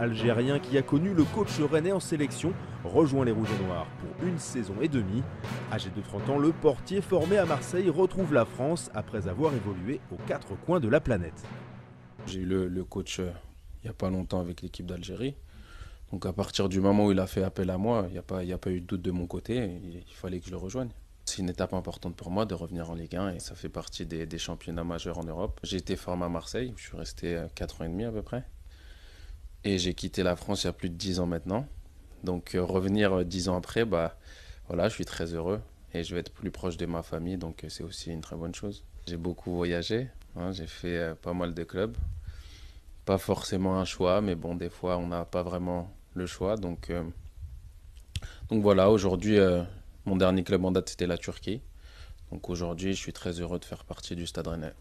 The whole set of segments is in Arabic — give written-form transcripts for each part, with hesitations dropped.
algérien qui a connu le coach rennais en sélection, rejoint les Rouges et Noirs pour une saison et demie. Âgé de 30 ans, le portier formé à Marseille retrouve la France après avoir évolué aux quatre coins de la planète. J'ai eu le coach il n'y a pas longtemps avec l'équipe d'Algérie. Donc à partir du moment où il a fait appel à moi, il n'y a pas eu de doute de mon côté, il fallait que je le rejoigne. C'est une étape importante pour moi de revenir en Ligue 1 et ça fait partie des championnats majeurs en Europe. J'ai été formé à Marseille, je suis resté 4 ans et demi à peu près. Et j'ai quitté la France il y a plus de 10 ans maintenant. Donc revenir 10 ans après, voilà, je suis très heureux et je vais être plus proche de ma famille, donc c'est aussi une très bonne chose. J'ai beaucoup voyagé, hein, j'ai fait pas mal de clubs. Pas forcément un choix, mais bon, des fois on n'a pas vraiment le choix. Donc voilà, aujourd'hui, mon dernier club en date, c'était la Turquie. Donc aujourd'hui, je suis très heureux de faire partie du Stade Rennais.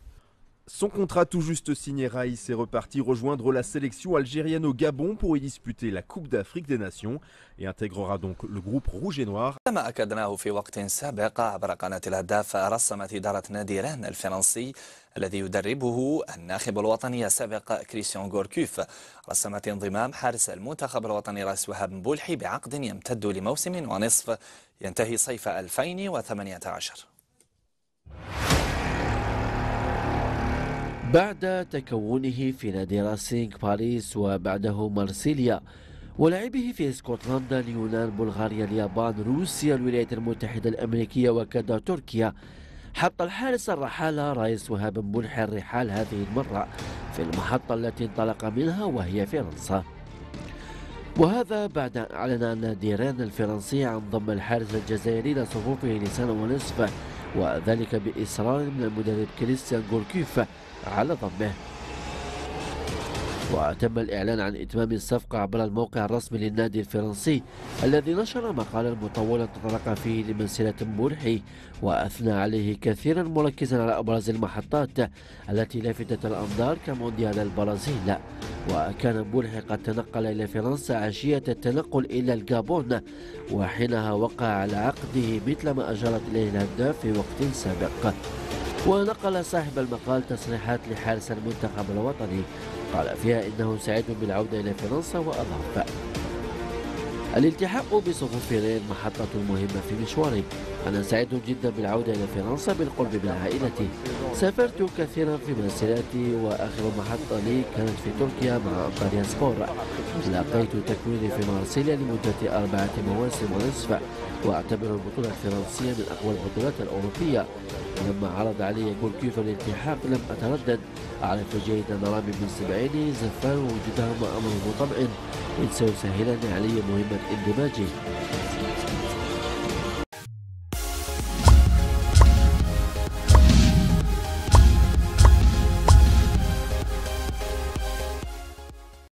Son contrat tout juste signé, Raïs est reparti rejoindre la sélection algérienne au Gabon pour y disputer la Coupe d'Afrique des Nations et intégrera donc le groupe rouge et noir. كما أكدناه في وقت سابق عبر قناة الهداف، رسمت إدارة نادي ران الفرنسي الذي يدربه الناخب الوطني السابق كريستيان غوركوف رسمت انضمام حارس المنتخب الوطني راس وهاب مبولحي بعقد يمتد لموسم ونصف ينتهي صيف 2018. بعد تكونه في نادي راسينغ باريس وبعده مارسيليا ولعبه في اسكتلندا، اليونان، بلغاريا، اليابان، روسيا، الولايات المتحدة الأمريكية وكذا تركيا، حط الحارس الرحالة رايس وهاب مبولحي الرحال هذه المرة في المحطة التي انطلق منها وهي فرنسا. وهذا بعد أن أعلن نادي رين الفرنسي عن ضم الحارس الجزائري إلى صفوفه لسنة ونصف، وذلك بإصرار من المدرب كريستيان غوركوف على ضمه. وتم الإعلان عن إتمام الصفقة عبر الموقع الرسمي للنادي الفرنسي الذي نشر مقالا مطولا تطرق فيه لمسيرة مبولحي وأثنى عليه كثيرا، مركزا على أبرز المحطات التي لفتت الأنظار كمونديال البرازيل. وكان مبولحي قد تنقل إلى فرنسا عشية التنقل إلى الغابون، وحينها وقع على عقده مثل ما أشارت إليه الهداف في وقت سابق. ونقل صاحب المقال تصريحات لحارس المنتخب الوطني قال فيها إنه سعيد بالعودة إلى فرنسا، وأضاف: الالتحاق بصفوف رين محطة مهمة في مشواري، أنا سعيد جدا بالعودة إلى فرنسا بالقرب من عائلتي. سافرت كثيرا في مسيرتي وآخر محطة لي كانت في تركيا مع أنطاليا سبور. لاقيت تكويني في مارسيليا لمدة 4 مواسم ونصف، وأعتبر البطولة الفرنسية من أقوى البطولات الأوروبية. لما عرض علي غوركوف الالتحاق لم أتردد، أعرف جيدا أن رامي بن سبعيني زفان وجودهما أمر مطمئن إذ سيسهلني علي مهمة اندماجي.